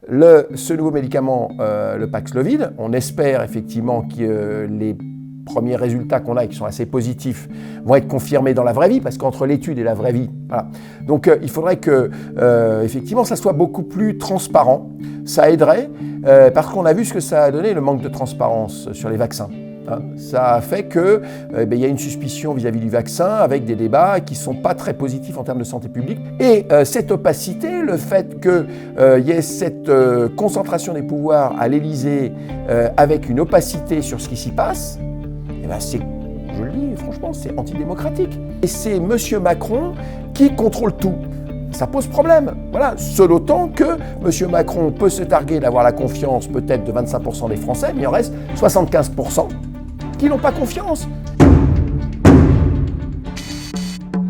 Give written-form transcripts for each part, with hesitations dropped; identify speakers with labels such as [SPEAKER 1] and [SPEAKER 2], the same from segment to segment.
[SPEAKER 1] ce nouveau médicament, le Paxlovid, on espère effectivement que les premiers résultats qu'on a et qui sont assez positifs vont être confirmés dans la vraie vie, parce qu'entre l'étude et la vraie vie, voilà. Donc il faudrait que effectivement ça soit beaucoup plus transparent, ça aiderait, parce qu'on a vu ce que ça a donné, le manque de transparence sur les vaccins. Ça a fait qu'il y a une suspicion vis-à-vis du vaccin avec des débats qui ne sont pas très positifs en termes de santé publique. Et cette opacité, le fait qu'il y ait cette concentration des pouvoirs à l'Élysée avec une opacité sur ce qui s'y passe, c'est, je le dis franchement, c'est antidémocratique. Et c'est M. Macron qui contrôle tout. Ça pose problème. Voilà. Ce d'autant que M. Macron peut se targuer d'avoir la confiance peut-être de 25% des Français, mais il en reste 75% qui n'ont pas confiance.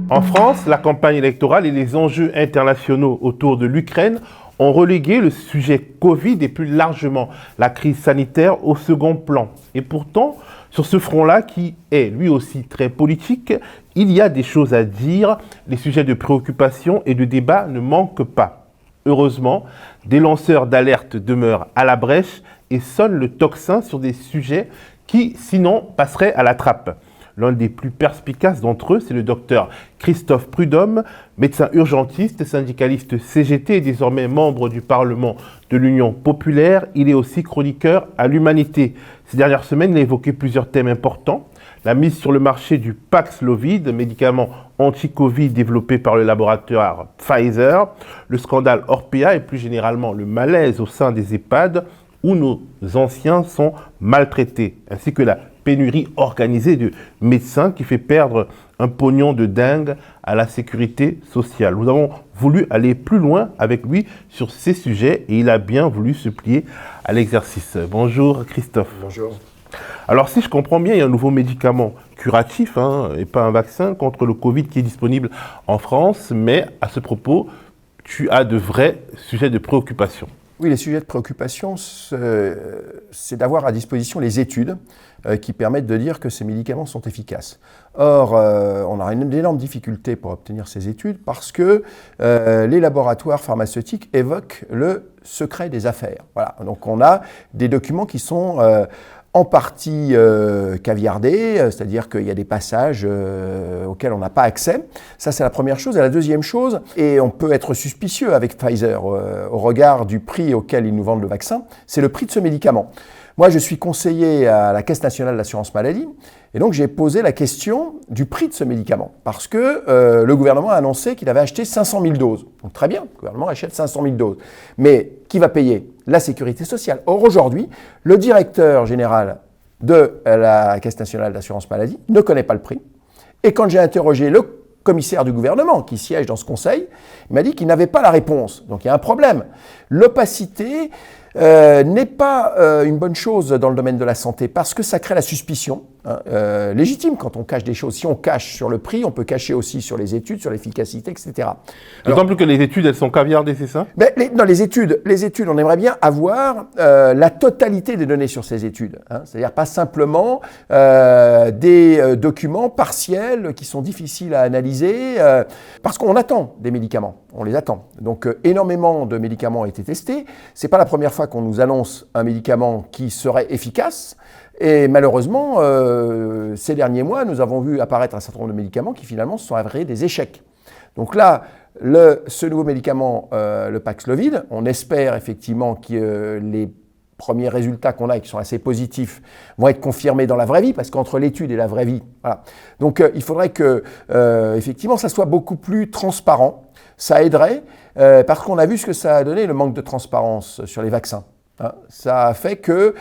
[SPEAKER 2] En France, la campagne électorale et les enjeux internationaux autour de l'Ukraine ont relégué le sujet Covid et plus largement la crise sanitaire au second plan. Et pourtant, sur ce front-là, qui est lui aussi très politique, il y a des choses à dire, les sujets de préoccupation et de débat ne manquent pas. Heureusement, des lanceurs d'alerte demeurent à la brèche et sonnent le tocsin sur des sujets qui, sinon, passeraient à la trappe. L'un des plus perspicaces d'entre eux, c'est le docteur Christophe Prudhomme, médecin urgentiste, syndicaliste CGT et désormais membre du Parlement de l'Union populaire. Il est aussi chroniqueur à l'Humanité. Ces dernières semaines, il a évoqué plusieurs thèmes importants. La mise sur le marché du Paxlovid, médicament anti-Covid développé par le laboratoire Pfizer, le scandale Orpea et plus généralement le malaise au sein des EHPAD où nos anciens sont maltraités, ainsi que la pénurie organisée de médecins qui fait perdre un pognon de dingue à la sécurité sociale. Nous avons voulu aller plus loin avec lui sur ces sujets et il a bien voulu se plier à l'exercice. Bonjour Christophe.
[SPEAKER 1] Bonjour.
[SPEAKER 2] Alors si je comprends bien, il y a un nouveau médicament curatif et pas un vaccin contre le Covid qui est disponible en France, mais à ce propos, tu as de vrais sujets de préoccupation.
[SPEAKER 1] Oui, les sujets de préoccupation, c'est d'avoir à disposition les études qui permettent de dire que ces médicaments sont efficaces. Or, on a une énorme difficulté pour obtenir ces études parce que les laboratoires pharmaceutiques évoquent le secret des affaires. Voilà. Donc, on a des documents qui sont en partie caviardés, c'est-à-dire qu'il y a des passages auxquels on n'a pas accès. Ça, c'est la première chose. Et la deuxième chose, et on peut être suspicieux avec Pfizer au regard du prix auquel ils nous vendent le vaccin, c'est le prix de ce médicament. Moi, je suis conseiller à la Caisse nationale d'assurance maladie, et donc j'ai posé la question du prix de ce médicament, parce que le gouvernement a annoncé qu'il avait acheté 500 000 doses. Donc très bien, le gouvernement achète 500 000 doses. Mais qui va payer ? La sécurité sociale. Or, aujourd'hui, le directeur général de la Caisse nationale d'assurance maladie ne connaît pas le prix. Et quand j'ai interrogé le commissaire du gouvernement qui siège dans ce conseil, il m'a dit qu'il n'avait pas la réponse. Donc il y a un problème. L'opacité n'est pas une bonne chose dans le domaine de la santé parce que ça crée la suspicion légitime quand on cache des choses. Si on cache sur le prix, on peut cacher aussi sur les études, sur l'efficacité, etc.
[SPEAKER 2] D'autant plus que les études, elles sont caviardées, c'est ça ?
[SPEAKER 1] Non, les études, on aimerait bien avoir la totalité des données sur ces études. C'est-à-dire pas simplement des documents partiels qui sont difficiles à analyser parce qu'on attend des médicaments. On les attend. Donc énormément de médicaments ont été testés. C'est pas la première fois qu'on nous annonce un médicament qui serait efficace. Et malheureusement, ces derniers mois, nous avons vu apparaître un certain nombre de médicaments qui finalement se sont avérés des échecs. Donc là, ce nouveau médicament, le Paxlovid, on espère effectivement que les premiers résultats qu'on a et qui sont assez positifs vont être confirmés dans la vraie vie, parce qu'entre l'étude et la vraie vie, voilà. Donc il faudrait que effectivement ça soit beaucoup plus transparent, ça aiderait, parce qu'on a vu ce que ça a donné, le manque de transparence sur les vaccins. Ça a fait qu'il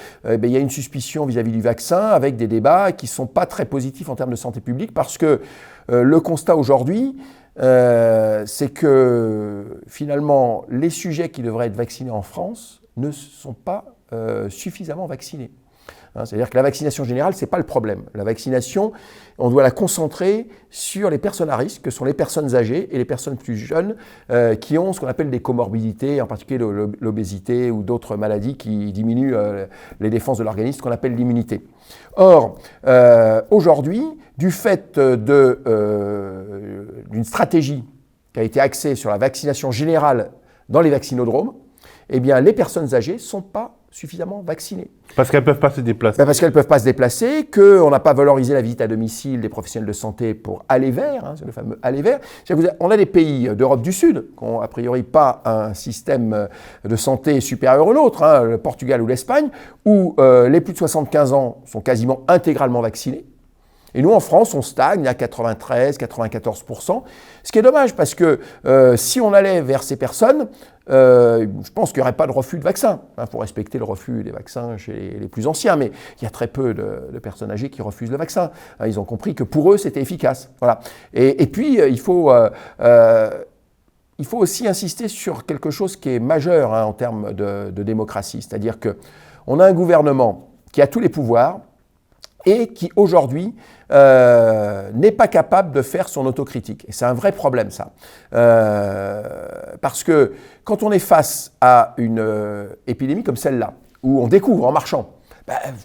[SPEAKER 1] y a une suspicion vis-à-vis du vaccin avec des débats qui ne sont pas très positifs en termes de santé publique parce que le constat aujourd'hui, c'est que finalement les sujets qui devraient être vaccinés en France ne sont pas suffisamment vaccinés. C'est-à-dire que la vaccination générale, ce n'est pas le problème. La vaccination, on doit la concentrer sur les personnes à risque, que sont les personnes âgées et les personnes plus jeunes qui ont ce qu'on appelle des comorbidités, en particulier l'obésité ou d'autres maladies qui diminuent les défenses de l'organisme, ce qu'on appelle l'immunité. Or, aujourd'hui, du fait d'une stratégie qui a été axée sur la vaccination générale dans les vaccinodromes, eh bien, les personnes âgées ne sont pas suffisamment vaccinées.
[SPEAKER 2] Parce qu'elles ne peuvent pas se déplacer.
[SPEAKER 1] Parce qu'elles ne peuvent pas se déplacer, qu'on n'a pas valorisé la visite à domicile des professionnels de santé pour aller vers, c'est le fameux aller vers. On a des pays d'Europe du Sud qui n'ont a priori pas un système de santé supérieur au nôtre, le Portugal ou l'Espagne, où les plus de 75 ans sont quasiment intégralement vaccinés. Et nous, en France, on stagne à 93-94%, ce qui est dommage parce que si on allait vers ces personnes, je pense qu'il n'y aurait pas de refus de vaccin. Il faut respecter le refus des vaccins chez les plus anciens, mais il y a très peu de personnes âgées qui refusent le vaccin. Ils ont compris que pour eux, c'était efficace. Voilà. Et puis, il faut aussi insister sur quelque chose qui est majeur en termes de démocratie, c'est-à dire qu'on a un gouvernement qui a tous les pouvoirs, et qui aujourd'hui n'est pas capable de faire son autocritique. Et c'est un vrai problème ça. Parce que quand on est face à une épidémie comme celle-là, où on découvre en marchant,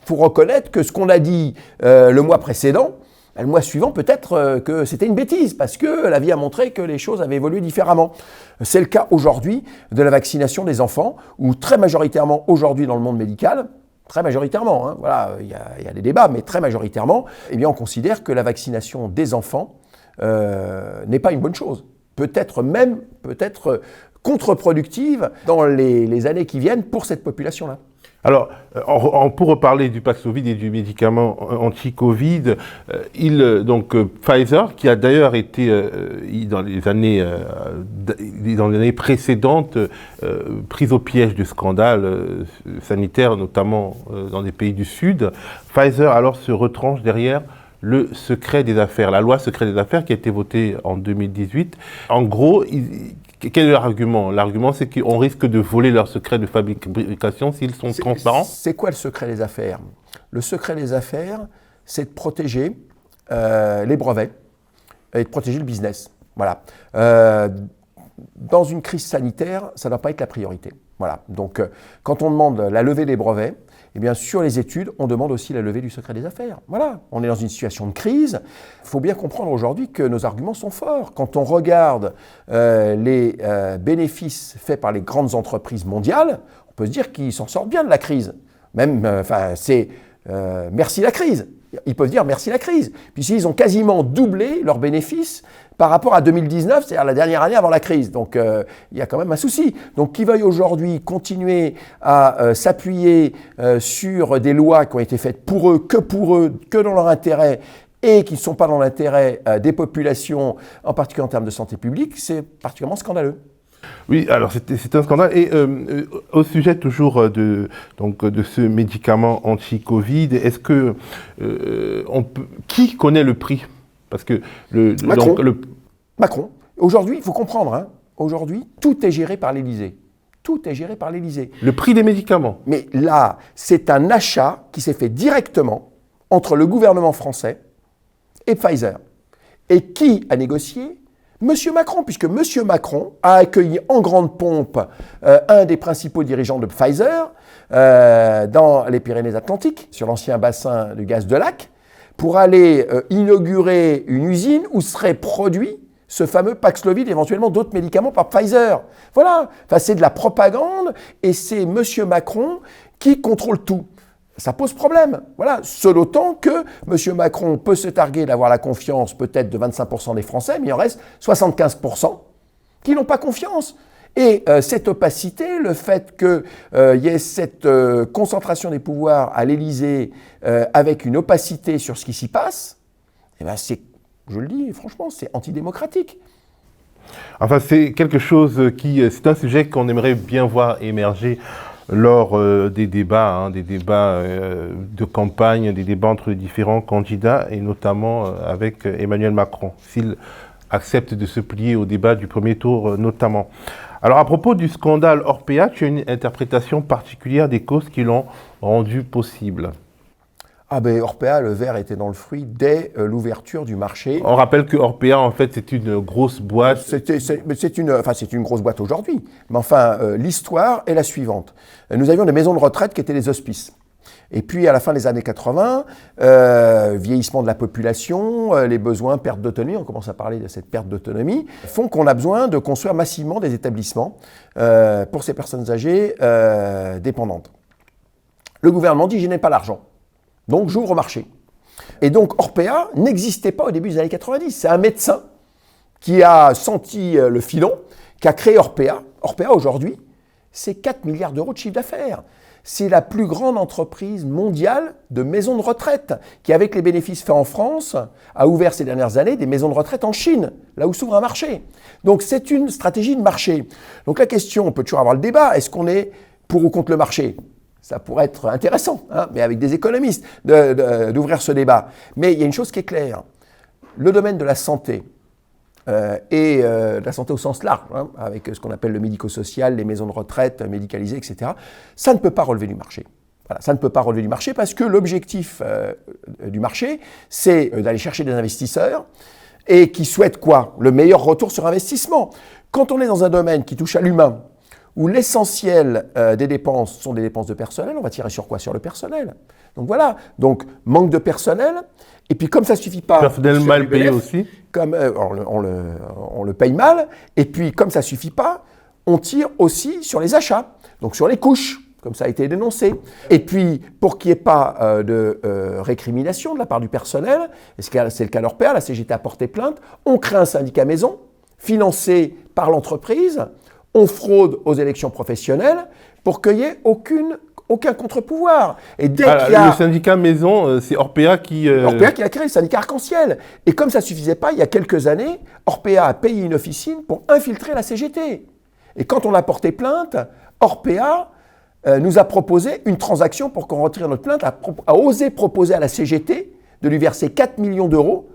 [SPEAKER 1] faut reconnaître que ce qu'on a dit le mois précédent, le mois suivant peut-être que c'était une bêtise, parce que la vie a montré que les choses avaient évolué différemment. C'est le cas aujourd'hui de la vaccination des enfants, où très majoritairement aujourd'hui dans le monde médical, très majoritairement, voilà, il y a des débats, mais très majoritairement, eh bien, on considère que la vaccination des enfants n'est pas une bonne chose. Peut-être contre-productive dans les années qui viennent pour cette population-là.
[SPEAKER 2] Alors, pour reparler du Paxlovid et du médicament anti-Covid, Pfizer, qui a d'ailleurs été dans les années précédentes prise au piège de scandales sanitaires, notamment dans des pays du Sud, Pfizer alors se retranche derrière le secret des affaires, la loi secret des affaires qui a été votée en 2018. En gros, quel est l'argument? L'argument, c'est qu'on risque de voler leurs secrets de fabrication s'ils sont transparents.
[SPEAKER 1] C'est quoi le secret des affaires? Le secret des affaires, c'est de protéger les brevets et de protéger le business. Voilà. Dans une crise sanitaire, ça ne doit pas être la priorité. Voilà. Donc, quand on demande la levée des brevets, eh bien, sur les études, on demande aussi la levée du secret des affaires. Voilà, on est dans une situation de crise. Il faut bien comprendre aujourd'hui que nos arguments sont forts. Quand on regarde les bénéfices faits par les grandes entreprises mondiales, on peut se dire qu'ils s'en sortent bien de la crise. Même, c'est merci la crise. Ils peuvent dire merci la crise. Puis ils ont quasiment doublé leurs bénéfices par rapport à 2019, c'est-à-dire la dernière année avant la crise. Donc il y a quand même un souci. Donc qu'ils veuillent aujourd'hui continuer à s'appuyer sur des lois qui ont été faites pour eux, que dans leur intérêt, et qui ne sont pas dans l'intérêt des populations, en particulier en termes de santé publique, c'est particulièrement scandaleux.
[SPEAKER 2] Oui, alors c'est un scandale. Et au sujet toujours de ce médicament anti-Covid, est-ce que qui connaît le prix? Parce que
[SPEAKER 1] Macron. Aujourd'hui, il faut comprendre, aujourd'hui, tout est géré par l'Élysée. Tout est géré par l'Élysée.
[SPEAKER 2] Le prix des médicaments.
[SPEAKER 1] Mais là, c'est un achat qui s'est fait directement entre le gouvernement français et Pfizer. Et qui a négocié? Monsieur Macron, puisque Monsieur Macron a accueilli en grande pompe un des principaux dirigeants de Pfizer dans les Pyrénées-Atlantiques, sur l'ancien bassin du gaz de Lac, pour aller inaugurer une usine où serait produit ce fameux Paxlovid, éventuellement d'autres médicaments par Pfizer. Voilà, c'est de la propagande et c'est Monsieur Macron qui contrôle tout. Ça pose problème. Voilà. Seul autant que M. Macron peut se targuer d'avoir la confiance peut-être de 25% des Français, mais il en reste 75% qui n'ont pas confiance. Et cette opacité, le fait qu'il y ait cette concentration des pouvoirs à l'Élysée avec une opacité sur ce qui s'y passe, eh ben je le dis franchement, c'est antidémocratique.
[SPEAKER 2] Enfin, c'est quelque chose c'est un sujet qu'on aimerait bien voir émerger lors des débats, de campagne, des débats entre les différents candidats, et notamment avec Emmanuel Macron, s'il accepte de se plier au débat du premier tour notamment. Alors à propos du scandale Orpea, tu as une interprétation particulière des causes qui l'ont rendu possible.
[SPEAKER 1] Orpea, le verre était dans le fruit dès l'ouverture du marché.
[SPEAKER 2] On rappelle que Orpea, en fait, c'est une grosse boîte.
[SPEAKER 1] C'est une grosse boîte aujourd'hui. Mais enfin, l'histoire est la suivante. Nous avions des maisons de retraite qui étaient des hospices. Et puis, à la fin des années 80, vieillissement de la population, les besoins, perte d'autonomie, on commence à parler de cette perte d'autonomie, font qu'on a besoin de construire massivement des établissements pour ces personnes âgées dépendantes. Le gouvernement dit « je n'ai pas l'argent, donc j'ouvre au marché ». Et donc Orpea n'existait pas au début des années 90. C'est un médecin qui a senti le filon, qui a créé Orpea. Orpea aujourd'hui, c'est 4 milliards d'euros de chiffre d'affaires. C'est la plus grande entreprise mondiale de maisons de retraite qui, avec les bénéfices faits en France, a ouvert ces dernières années des maisons de retraite en Chine, là où s'ouvre un marché. Donc c'est une stratégie de marché. Donc la question, on peut toujours avoir le débat, est-ce qu'on est pour ou contre le marché ? Ça pourrait être intéressant, hein, mais avec des économistes, d'ouvrir ce débat. Mais il y a une chose qui est claire. Le domaine de la santé, et de la santé au sens large, hein, avec ce qu'on appelle le médico-social, les maisons de retraite médicalisées, etc., ça ne peut pas relever du marché. Voilà, ça ne peut pas relever du marché parce que l'objectif du marché, c'est d'aller chercher des investisseurs et qui souhaitent quoi ? Le meilleur retour sur investissement. Quand on est dans un domaine qui touche à l'humain, où l'essentiel des dépenses sont des dépenses de personnel, on va tirer sur quoi ? Sur le personnel. Donc voilà, donc manque de personnel, et puis comme ça ne suffit pas...
[SPEAKER 2] Personnel mal payé aussi.
[SPEAKER 1] Comme, on le paye mal, et puis comme ça ne suffit pas, on tire aussi sur les achats, donc sur les couches, comme ça a été dénoncé. Et puis, pour qu'il n'y ait pas de récrimination de la part du personnel, et c'est le cas d'Orpea, la CGT a porté plainte, on crée un syndicat maison, financé par l'entreprise, on fraude aux élections professionnelles pour qu'il n'y ait aucun contre-pouvoir. Et dès qu'il y a...
[SPEAKER 2] Le syndicat maison, c'est Orpea qui...
[SPEAKER 1] Orpea qui a créé le syndicat Arc-en-Ciel. Et comme ça ne suffisait pas, il y a quelques années, Orpea a payé une officine pour infiltrer la CGT. Et quand on a porté plainte, Orpea nous a proposé une transaction pour qu'on retire notre plainte, a osé proposer à la CGT de lui verser 4 millions d'euros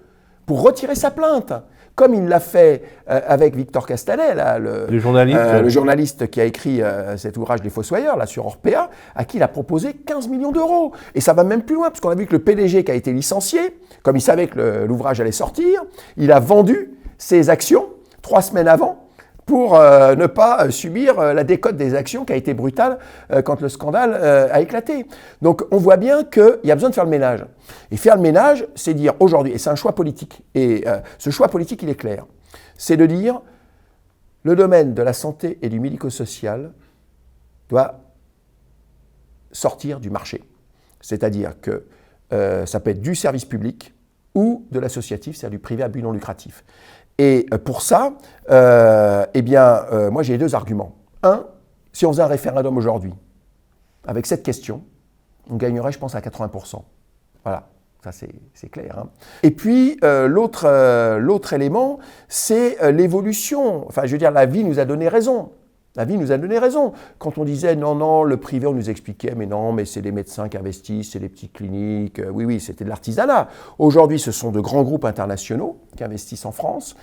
[SPEAKER 1] pour retirer sa plainte. Comme il l'a fait avec Victor Castanet, là, le journaliste qui a écrit cet ouvrage Les Fossoyeurs, là, sur Orpea, à qui il a proposé 15 millions d'euros. Et ça va même plus loin, parce qu'on a vu que le PDG qui a été licencié, comme il savait que l'ouvrage allait sortir, il a vendu ses actions 3 semaines avant pour ne pas subir la décote des actions qui a été brutale quand le scandale a éclaté. Donc on voit bien qu'il y a besoin de faire le ménage. Et faire le ménage, c'est dire aujourd'hui, et c'est un choix politique, et ce choix politique, il est clair, c'est de dire le domaine de la santé et du médico-social doit sortir du marché. C'est-à-dire que ça peut être du service public ou de l'associatif, c'est-à-dire du privé à but non lucratif. Et pour ça, moi j'ai 2 arguments. Un, si on faisait un référendum aujourd'hui, avec cette question, on gagnerait, je pense, à 80%. Voilà, ça c'est clair. Hein. Et puis, l'autre élément, c'est l'évolution. Enfin, je veux dire, la vie nous a donné raison. La vie nous a donné raison. Quand on disait non, le privé, on nous expliquait, mais non, mais c'est des médecins qui investissent, c'est des petites cliniques. Oui, c'était de l'artisanat. Aujourd'hui, ce sont de grands groupes internationaux qui investissent en France.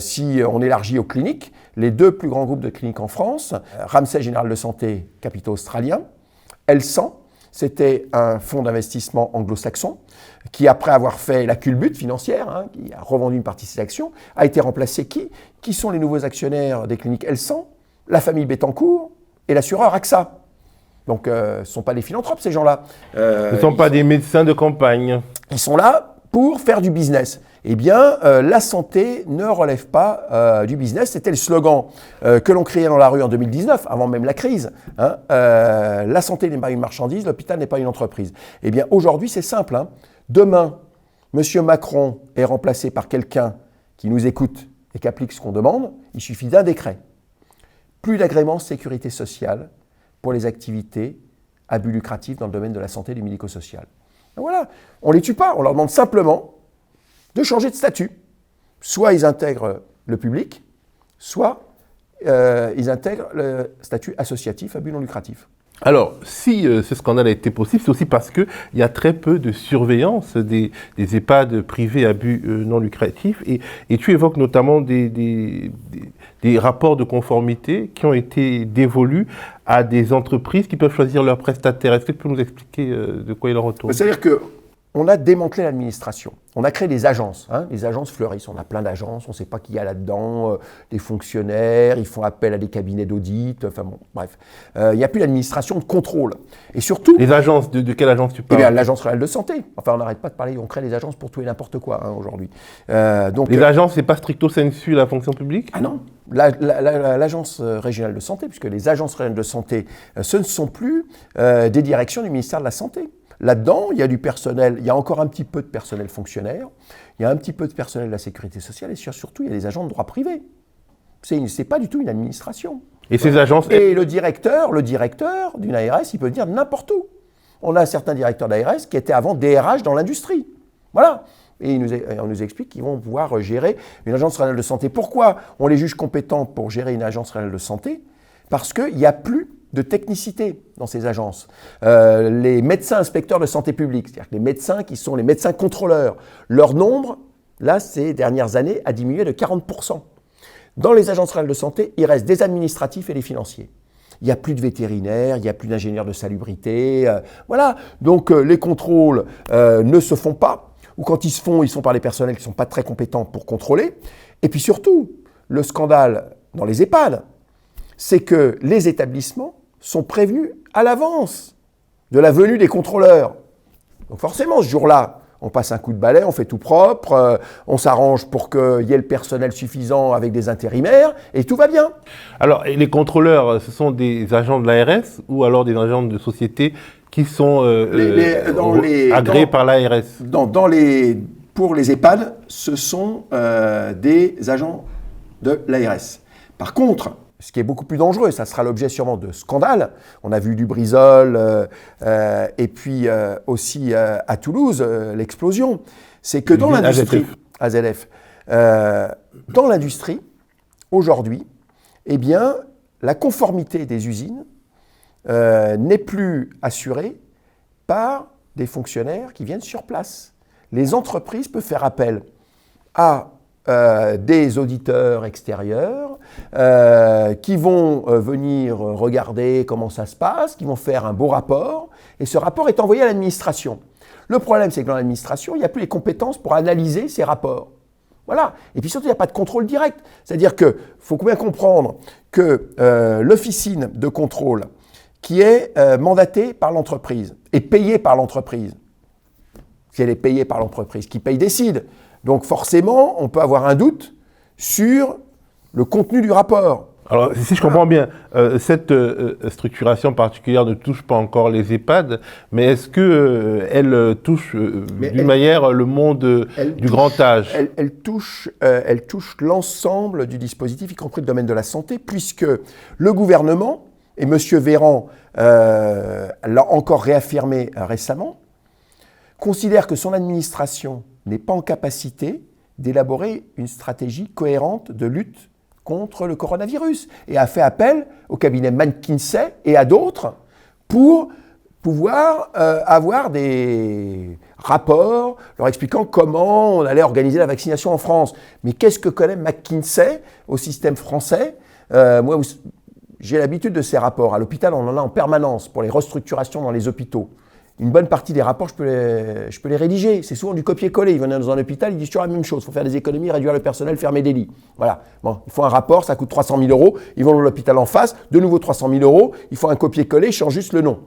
[SPEAKER 1] Si on élargit aux cliniques, les 2 plus grands groupes de cliniques en France, Ramsay Général de Santé, capital australien, Elsan, c'était un fonds d'investissement anglo-saxon qui, après avoir fait la culbute financière, hein, qui a revendu une partie de ses actions, a été remplacé qui sont les nouveaux actionnaires des cliniques Elsan? La famille Bettencourt et l'assureur AXA. Donc, ce ne sont pas des philanthropes, ces gens-là.
[SPEAKER 2] Ce ne sont pas des médecins de campagne.
[SPEAKER 1] Ils sont là pour faire du business. Eh bien, la santé ne relève pas du business. C'était le slogan que l'on criait dans la rue en 2019, avant même la crise. Hein. La santé n'est pas une marchandise, l'hôpital n'est pas une entreprise. Eh bien, aujourd'hui, c'est simple. Hein. Demain, M. Macron est remplacé par quelqu'un qui nous écoute et qui applique ce qu'on demande. Il suffit d'un décret. Plus d'agrément sécurité sociale pour les activités à but lucratif dans le domaine de la santé et du médico-social. Voilà, on ne les tue pas, on leur demande simplement de changer de statut. Soit ils intègrent le public, soit ils intègrent le statut associatif à but non lucratif.
[SPEAKER 2] Alors, si ce scandale a été possible, c'est aussi parce qu'il y a très peu de surveillance des EHPAD privés à but non lucratif. Et tu évoques notamment des rapports de conformité qui ont été dévolus à des entreprises qui peuvent choisir leurs prestataires. Est-ce que tu peux nous expliquer de quoi il en retourne ?
[SPEAKER 1] C'est-à-dire que on a démantelé l'administration. On a créé des agences. Les agences fleurissent. On a plein d'agences. On ne sait pas qui y a là-dedans. Des fonctionnaires. Ils font appel à des cabinets d'audit. Enfin bon, bref. Il n'y a plus d'administration de contrôle. Et surtout...
[SPEAKER 2] Les agences, de quelle agence tu parles?
[SPEAKER 1] Eh bien, l'agence régionale de santé. Enfin, on n'arrête pas de parler. On crée des agences pour tout et n'importe quoi aujourd'hui.
[SPEAKER 2] Les agences, c'est pas stricto sensu la fonction publique?
[SPEAKER 1] Ah non. L'agence régionale de santé, puisque les agences régionales de santé, ce ne sont plus des directions du ministère de la Santé. Là-dedans, il y a du personnel, il y a encore un petit peu de personnel fonctionnaire, il y a un petit peu de personnel de la sécurité sociale et surtout, il y a des agents de droit privé. C'est pas du tout une administration.
[SPEAKER 2] Et ces agences...
[SPEAKER 1] Et le directeur d'une ARS, il peut dire n'importe où. On a certains directeurs d'ARS qui étaient avant DRH dans l'industrie. Voilà. Et on nous explique qu'ils vont pouvoir gérer une agence régionale de santé. Pourquoi on les juge compétents pour gérer une agence régionale de santé? Parce qu'il n'y a plus de technicité dans ces agences. Les médecins inspecteurs de santé publique, c'est-à-dire que les médecins qui sont les médecins contrôleurs, leur nombre, là, ces dernières années, a diminué de 40%. Dans les agences régionales de santé, il reste des administratifs et des financiers. Il n'y a plus de vétérinaires, il n'y a plus d'ingénieurs de salubrité. Voilà. Donc, les contrôles ne se font pas, ou quand ils se font, ils sont par les personnels qui ne sont pas très compétents pour contrôler. Et puis surtout, le scandale dans les EHPAD, c'est que les établissements sont prévenus à l'avance de la venue des contrôleurs. Donc forcément, ce jour-là, on passe un coup de balai, on fait tout propre, on s'arrange pour qu'il y ait le personnel suffisant avec des intérimaires, et tout va bien.
[SPEAKER 2] Alors, et les contrôleurs, ce sont des agents de l'ARS ou alors des agents de société qui sont agréés par l'ARS?
[SPEAKER 1] Pour les EHPAD, ce sont des agents de l'ARS. Par contre, ce qui est beaucoup plus dangereux, ça sera l'objet sûrement de scandales. On a vu Lubrizol et puis aussi à Toulouse, l'explosion. C'est que dans l'industrie, AZF, dans l'industrie, aujourd'hui, eh bien, la conformité des usines n'est plus assurée par des fonctionnaires qui viennent sur place. Les entreprises peuvent faire appel à des auditeurs extérieurs qui vont venir regarder comment ça se passe, qui vont faire un beau rapport, et ce rapport est envoyé à l'administration. Le problème, c'est que dans l'administration, il n'y a plus les compétences pour analyser ces rapports. Voilà. Et puis surtout, il n'y a pas de contrôle direct. C'est-à-dire qu'il faut bien comprendre que l'officine de contrôle qui est mandatée par l'entreprise et payée par l'entreprise, si elle est payée par l'entreprise, qui paye décide. Donc forcément, on peut avoir un doute sur le contenu du rapport.
[SPEAKER 2] Alors, si je comprends bien, cette structuration particulière ne touche pas encore les EHPAD, mais est-ce qu'elle touche d'une manière le monde du grand âge?
[SPEAKER 1] Elle touche l'ensemble du dispositif, y compris le domaine de la santé, puisque le gouvernement, et M. Véran l'a encore réaffirmé récemment, considère que son administration n'est pas en capacité d'élaborer une stratégie cohérente de lutte contre le coronavirus et a fait appel au cabinet McKinsey et à d'autres pour pouvoir avoir des rapports leur expliquant comment on allait organiser la vaccination en France. Mais qu'est-ce que connaît McKinsey au système français? Moi, j'ai l'habitude de ces rapports. À l'hôpital, on en a en permanence pour les restructurations dans les hôpitaux. Une bonne partie des rapports, je peux les rédiger. C'est souvent du copier-coller. Ils viennent dans un hôpital, ils disent toujours la même chose. Il faut faire des économies, réduire le personnel, fermer des lits. Voilà. Bon, il faut un rapport, ça coûte 300 000 €. Ils vont dans l'hôpital en face, de nouveau 300 000 €. Il faut un copier-coller, ils changent juste le nom.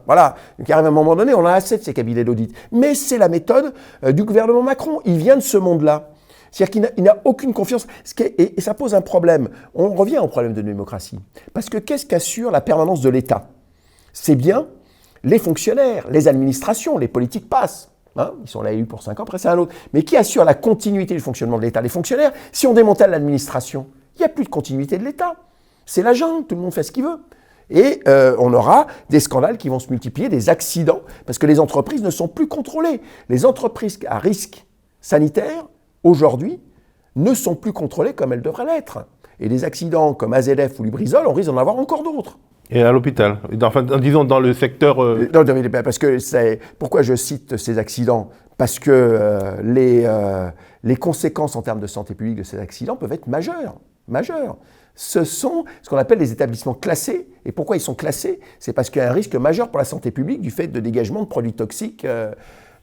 [SPEAKER 1] Voilà. Donc, il arrive à un moment donné, on a assez de ces cabinets d'audit. Mais c'est la méthode du gouvernement Macron. Il vient de ce monde-là. C'est-à-dire qu'il n'a aucune confiance. Et ça pose un problème. On revient au problème de démocratie. Parce que qu'est-ce qu'assure la permanence de l'État? C'est bien les fonctionnaires, les administrations, les politiques passent. Ils sont là élus pour 5 ans, après c'est un autre. Mais qui assure la continuité du fonctionnement de l'État? Les fonctionnaires. Si on démantèle l'administration, il n'y a plus de continuité de l'État. C'est la jungle, tout le monde fait ce qu'il veut. Et on aura des scandales qui vont se multiplier, des accidents, parce que les entreprises ne sont plus contrôlées. Les entreprises à risque sanitaire, aujourd'hui, ne sont plus contrôlées comme elles devraient l'être. Et des accidents comme AZF ou Lubrizol, on risque d'en avoir encore d'autres.
[SPEAKER 2] Et à l'hôpital, enfin, disons dans le secteur...
[SPEAKER 1] Non, parce que pourquoi je cite ces accidents? Parce que les conséquences en termes de santé publique de ces accidents peuvent être majeures. Ce sont ce qu'on appelle les établissements classés. Et pourquoi ils sont classés? C'est parce qu'il y a un risque majeur pour la santé publique du fait de dégagement de produits toxiques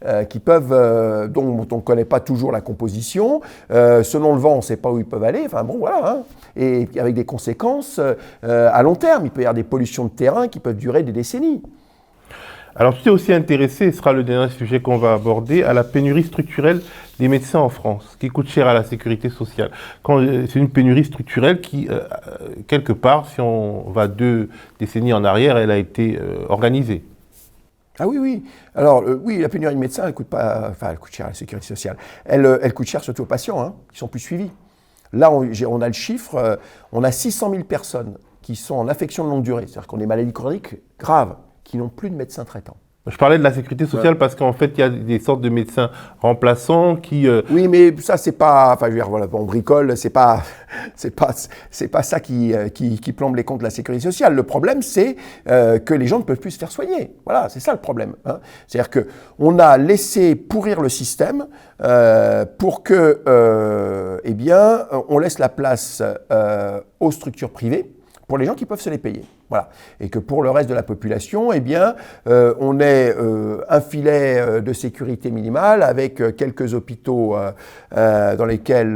[SPEAKER 1] dont on ne connaît pas toujours la composition. Selon le vent, on ne sait pas où ils peuvent aller. Enfin bon, voilà. Hein. Et avec des conséquences à long terme. Il peut y avoir des pollutions de terrain qui peuvent durer des décennies.
[SPEAKER 2] Alors, tu t'es aussi intéressé, ce sera le dernier sujet qu'on va aborder, à la pénurie structurelle des médecins en France, qui coûte cher à la sécurité sociale. C'est une pénurie structurelle qui, quelque part, si on va 2 décennies en arrière, elle a été organisée.
[SPEAKER 1] Ah oui, oui. Alors, oui, la pénurie de médecins, elle coûte cher à la sécurité sociale. Elle coûte cher surtout aux patients, hein, qui sont plus suivis. Là, on a le chiffre, on a 600 000 personnes qui sont en affection de longue durée, c'est-à-dire qu'on a des maladies chroniques graves, qui n'ont plus de médecin traitant.
[SPEAKER 2] Je parlais de la sécurité sociale parce qu'en fait, il y a des sortes de médecins remplaçants qui...
[SPEAKER 1] Oui, mais ça, c'est pas... Enfin, je veux dire, voilà, on bricole, c'est pas ça qui plombe les comptes de la sécurité sociale. Le problème, c'est que les gens ne peuvent plus se faire soigner. Voilà, c'est ça le problème. Hein. C'est-à-dire qu'on a laissé pourrir le système pour que, on laisse la place aux structures privées pour les gens qui peuvent se les payer. Voilà. Et que pour le reste de la population, on ait un filet de sécurité minimale avec quelques hôpitaux dans lesquels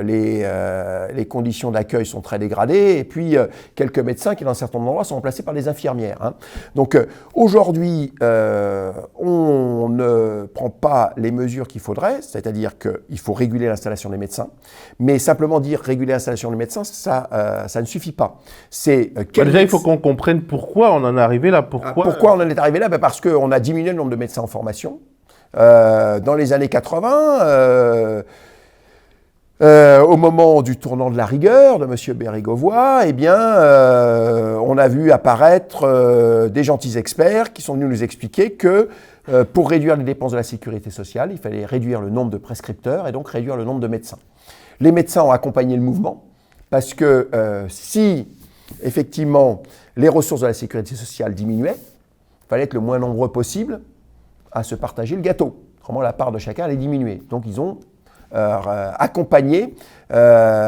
[SPEAKER 1] les conditions d'accueil sont très dégradées et puis quelques médecins qui, dans certains endroits, sont remplacés par des infirmières. Hein. Donc aujourd'hui, on ne prend pas les mesures qu'il faudrait, c'est-à-dire qu'il faut réguler l'installation des médecins, mais simplement dire réguler l'installation des médecins, ça ne suffit pas.
[SPEAKER 2] Déjà, il faut qu'on comprenne pourquoi on en est arrivé là.
[SPEAKER 1] Pourquoi on en est arrivé là? Parce qu'on a diminué le nombre de médecins en formation. Dans les années 80, au moment du tournant de la rigueur de M. Bérégovoy, on a vu apparaître des gentils experts qui sont venus nous expliquer que pour réduire les dépenses de la sécurité sociale, il fallait réduire le nombre de prescripteurs et donc réduire le nombre de médecins. Les médecins ont accompagné le mouvement parce que si effectivement les ressources de la sécurité sociale diminuaient, il fallait être le moins nombreux possible à se partager le gâteau. Autrement, la part de chacun allait diminuer. Donc, ils ont accompagné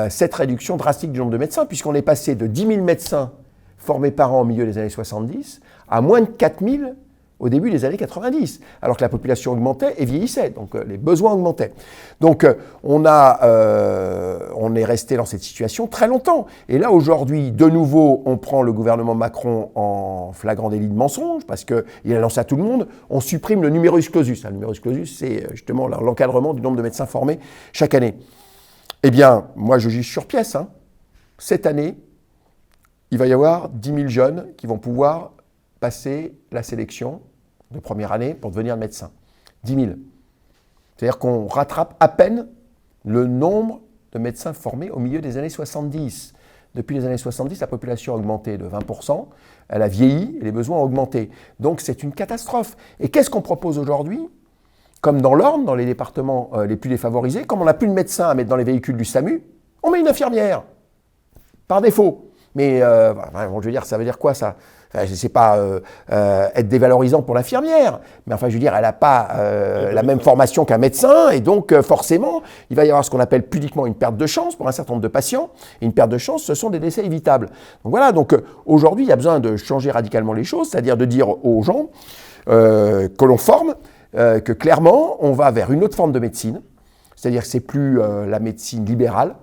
[SPEAKER 1] cette réduction drastique du nombre de médecins, puisqu'on est passé de 10 000 médecins formés par an au milieu des années 70 à moins de 4 000 au début des années 90, alors que la population augmentait et vieillissait, donc les besoins augmentaient. Donc on est resté dans cette situation très longtemps. Et là, aujourd'hui, de nouveau, on prend le gouvernement Macron en flagrant délit de mensonge, parce qu'il a lancé à tout le monde, on supprime le numerus clausus. Le numerus clausus, c'est justement l'encadrement du nombre de médecins formés chaque année. Eh bien, moi, je juge sur pièce. Hein. Cette année, il va y avoir 10 000 jeunes qui vont pouvoir passer la sélection de première année pour devenir médecin. 10 000. C'est-à-dire qu'on rattrape à peine le nombre de médecins formés au milieu des années 70. Depuis les années 70, la population a augmenté de 20%, elle a vieilli et les besoins ont augmenté. Donc c'est une catastrophe. Et qu'est-ce qu'on propose aujourd'hui? Comme dans l'Orne, dans les départements les plus défavorisés, comme on n'a plus de médecins à mettre dans les véhicules du SAMU, on met une infirmière, par défaut. Mais je veux dire, ça veut dire quoi ça? Enfin, je ne sais pas être dévalorisant pour l'infirmière, mais enfin, je veux dire, elle n'a pas la même formation qu'un médecin, et donc forcément, il va y avoir ce qu'on appelle pudiquement une perte de chance pour un certain nombre de patients. Et une perte de chance, ce sont des décès évitables. Donc voilà, donc aujourd'hui, il y a besoin de changer radicalement les choses, c'est-à-dire de dire aux gens que l'on forme, que clairement, on va vers une autre forme de médecine, c'est-à-dire que ce n'est plus la médecine libérale.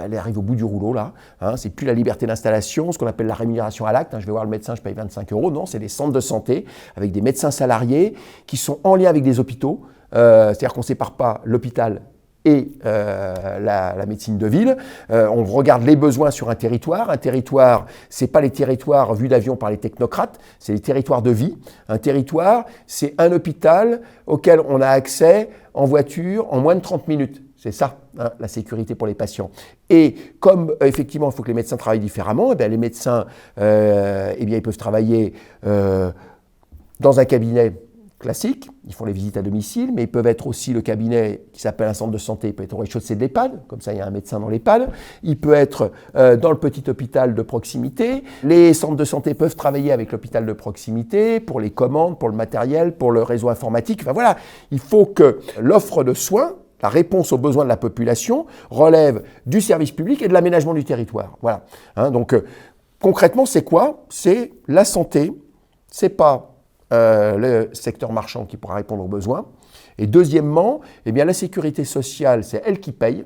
[SPEAKER 1] Elle arrive au bout du rouleau, là. Hein, c'est plus la liberté d'installation, ce qu'on appelle la rémunération à l'acte. Hein, je vais voir le médecin, je paye 25 €. Non, c'est des centres de santé avec des médecins salariés qui sont en lien avec des hôpitaux. C'est-à-dire qu'on ne sépare pas l'hôpital et la médecine de ville. On regarde les besoins sur un territoire. Un territoire, ce n'est pas les territoires vus d'avion par les technocrates, c'est les territoires de vie. Un territoire, c'est un hôpital auquel on a accès en voiture en moins de 30 minutes. C'est ça, hein, la sécurité pour les patients. Et comme, effectivement, il faut que les médecins travaillent différemment, eh bien, les médecins ils peuvent travailler dans un cabinet classique, ils font les visites à domicile, mais ils peuvent être aussi le cabinet qui s'appelle un centre de santé, il peut être au rez-de-chaussée de l'EHPAD, comme ça il y a un médecin dans l'EHPAD, il peut être dans le petit hôpital de proximité, les centres de santé peuvent travailler avec l'hôpital de proximité pour les commandes, pour le matériel, pour le réseau informatique, enfin voilà, il faut que l'offre de soins, la réponse aux besoins de la population relève du service public et de l'aménagement du territoire. Voilà. Hein, donc, concrètement, c'est quoi? C'est la santé, c'est pas le secteur marchand qui pourra répondre aux besoins, Et deuxièmement, eh bien, la sécurité sociale, c'est elle qui paye.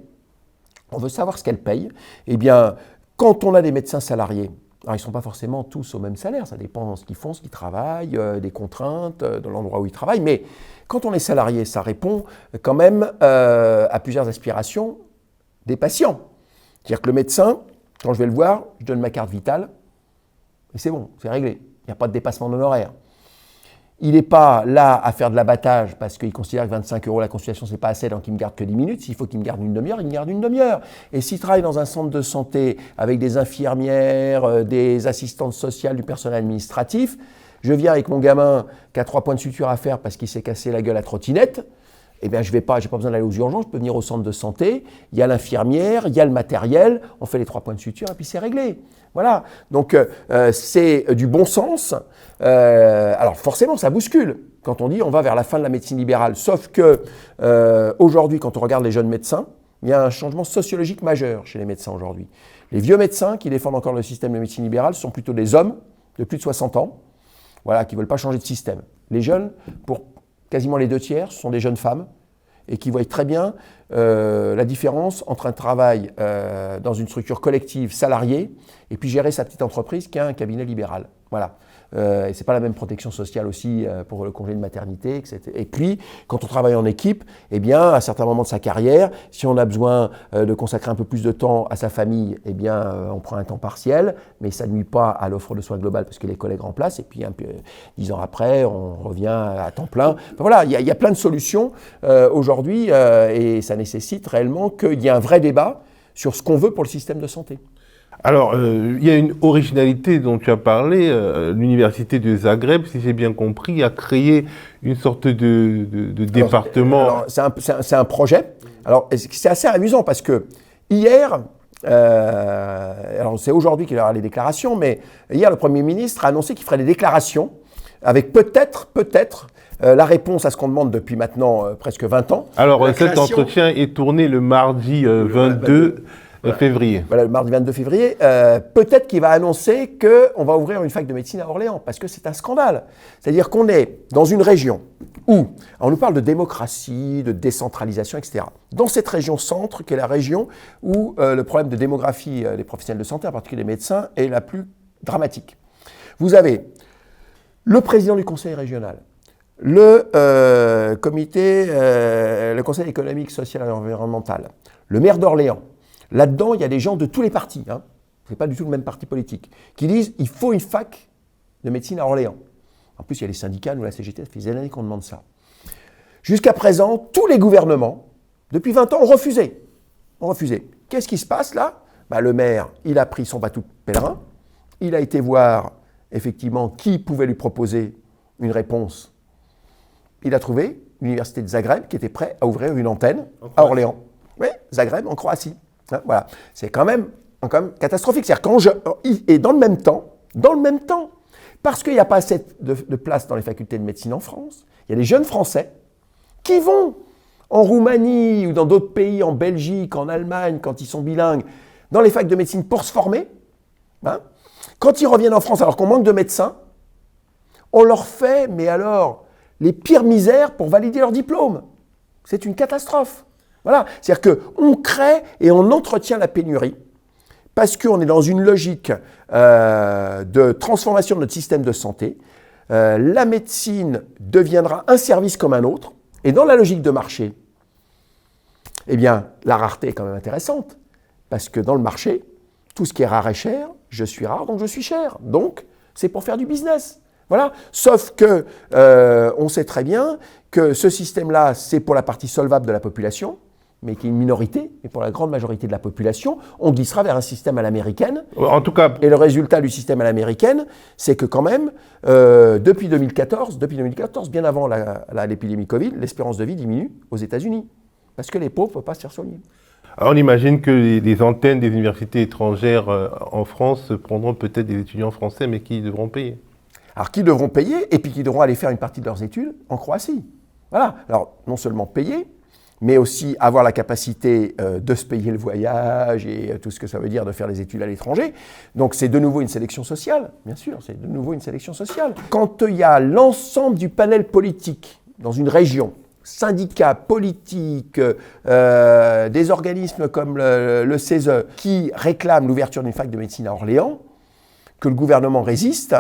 [SPEAKER 1] On veut savoir ce qu'elle paye. Eh bien, quand on a des médecins salariés, alors ils ne sont pas forcément tous au même salaire, ça dépend de ce qu'ils font, ce qu'ils travaillent, des contraintes, de l'endroit où ils travaillent, mais quand on est salarié, ça répond quand même à plusieurs aspirations des patients. C'est-à-dire que le médecin, quand je vais le voir, je donne ma carte vitale, et c'est bon, c'est réglé, il n'y a pas de dépassement d'honoraires. Il n'est pas là à faire de l'abattage parce qu'il considère que 25 € la consultation, c'est pas assez, donc il me garde que 10 minutes. S'il faut qu'il me garde une demi-heure, il me garde une demi-heure. Et s'il travaille dans un centre de santé avec des infirmières, des assistantes sociales, du personnel administratif, je viens avec mon gamin qui a 3 points de suture à faire parce qu'il s'est cassé la gueule à trottinette, eh bien, j'ai pas besoin d'aller aux urgences, je peux venir au centre de santé, il y a l'infirmière, il y a le matériel, on fait les 3 points de suture et puis c'est réglé. Voilà, donc c'est du bon sens. Alors forcément, ça bouscule quand on dit on va vers la fin de la médecine libérale. Sauf que aujourd'hui, quand on regarde les jeunes médecins, il y a un changement sociologique majeur chez les médecins aujourd'hui. Les vieux médecins qui défendent encore le système de médecine libérale sont plutôt des hommes de plus de 60 ans, voilà, qui ne veulent pas changer de système. Les jeunes, pour quasiment les 2 tiers, ce sont des jeunes femmes et qui voient très bien la différence entre un travail dans une structure collective salariée et puis gérer sa petite entreprise qu'un cabinet libéral. Voilà. Et ce n'est pas la même protection sociale aussi pour le congé de maternité, etc. Et puis, quand on travaille en équipe, eh bien, à certains moments de sa carrière, si on a besoin de consacrer un peu plus de temps à sa famille, eh bien, on prend un temps partiel, mais ça ne nuit pas à l'offre de soins globale parce que les collègues remplacent, et puis 10 ans après, on revient à temps plein. Enfin, voilà, il y a plein de solutions aujourd'hui, et ça nécessite réellement qu'il y ait un vrai débat sur ce qu'on veut pour le système de santé.
[SPEAKER 2] Alors, il y a une originalité dont tu as parlé. L'université de Zagreb, si j'ai bien compris, a créé une sorte de département.
[SPEAKER 1] C'est un projet. Alors, c'est assez amusant parce que hier, alors c'est aujourd'hui qu'il y aura les déclarations, mais hier, le Premier ministre a annoncé qu'il ferait des déclarations avec peut-être la réponse à ce qu'on demande depuis maintenant presque 20 ans.
[SPEAKER 2] Alors, cet entretien est tourné le mardi 22 février.
[SPEAKER 1] Voilà, le mardi 22 février. Peut-être qu'il va annoncer qu'on va ouvrir une fac de médecine à Orléans, parce que c'est un scandale. C'est-à-dire qu'on est dans une région où, on nous parle de démocratie, de décentralisation, etc. Dans cette région centre, qui est la région où le problème de démographie des professionnels de santé, en particulier des médecins, est la plus dramatique. Vous avez le président du conseil régional, le conseil économique, social et environnemental, le maire d'Orléans. Là-dedans, il y a des gens de tous les partis, ce n'est pas du tout le même parti politique, qui disent il faut une fac de médecine à Orléans. En plus, il y a les syndicats, nous la CGT, ça fait des années qu'on demande ça. Jusqu'à présent, tous les gouvernements, depuis 20 ans, ont refusé. Qu'est-ce qui se passe là ? Le maire, il a pris son bateau de pèlerin, il a été voir effectivement qui pouvait lui proposer une réponse. Il a trouvé l'université de Zagreb qui était prête à ouvrir une antenne à Orléans. Oui, Zagreb en Croatie. Voilà. C'est quand même catastrophique. C'est-à-dire et dans le même temps, parce qu'il n'y a pas assez de place dans les facultés de médecine en France, il y a des jeunes Français qui vont en Roumanie ou dans d'autres pays, en Belgique, en Allemagne, quand ils sont bilingues, dans les facs de médecine pour se former. Quand ils reviennent en France, alors qu'on manque de médecins, on leur fait, mais alors, les pires misères pour valider leur diplôme. C'est une catastrophe. Voilà, c'est-à-dire qu'on crée et on entretient la pénurie parce qu'on est dans une logique de transformation de notre système de santé. La médecine deviendra un service comme un autre et dans la logique de marché, eh bien, la rareté est quand même intéressante parce que dans le marché, tout ce qui est rare est cher, je suis rare donc je suis cher. Donc, c'est pour faire du business. Voilà, sauf que on sait très bien que ce système-là, c'est pour la partie solvable de la population, mais qui est une minorité, et pour la grande majorité de la population, on glissera vers un système à l'américaine.
[SPEAKER 2] En tout cas,
[SPEAKER 1] et le résultat du système à l'américaine, c'est que quand même, depuis 2014, bien avant l'épidémie Covid, l'espérance de vie diminue aux États-Unis, parce que les pauvres ne peuvent pas se faire soigner.
[SPEAKER 2] Alors on imagine que les antennes des universités étrangères en France prendront peut-être des étudiants français, mais qui devront payer.
[SPEAKER 1] Alors, qui devront payer, et puis qui devront aller faire une partie de leurs études en Croatie. Voilà. Alors, non seulement payer, mais aussi avoir la capacité de se payer le voyage et tout ce que ça veut dire de faire des études à l'étranger. Donc, c'est de nouveau une sélection sociale, bien sûr, c'est de nouveau une sélection sociale. Quand il y a l'ensemble du panel politique dans une région, syndicats politiques, des organismes comme le CESE qui réclament l'ouverture d'une fac de médecine à Orléans, que le gouvernement résiste,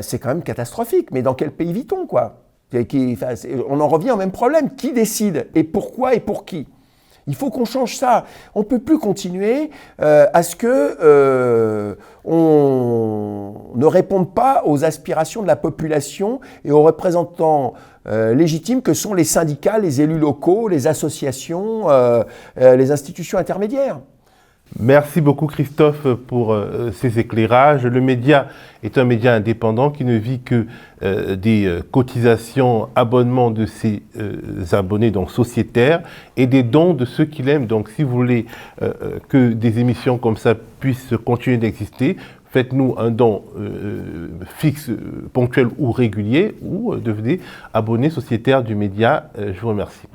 [SPEAKER 1] c'est quand même catastrophique. Mais dans quel pays vit-on, quoi? On en revient au même problème. Qui décide? Et pourquoi et pour qui? Il faut qu'on change ça. On ne peut plus continuer à ce que on ne réponde pas aux aspirations de la population et aux représentants légitimes que sont les syndicats, les élus locaux, les associations, les institutions intermédiaires.
[SPEAKER 2] Merci beaucoup Christophe pour ces éclairages. Le média est un média indépendant qui ne vit que des cotisations, abonnements de ses abonnés, donc sociétaires, et des dons de ceux qui l'aiment. Donc si vous voulez que des émissions comme ça puissent continuer d'exister, faites-nous un don fixe, ponctuel ou régulier, ou devenez abonné sociétaire du média. Je vous remercie.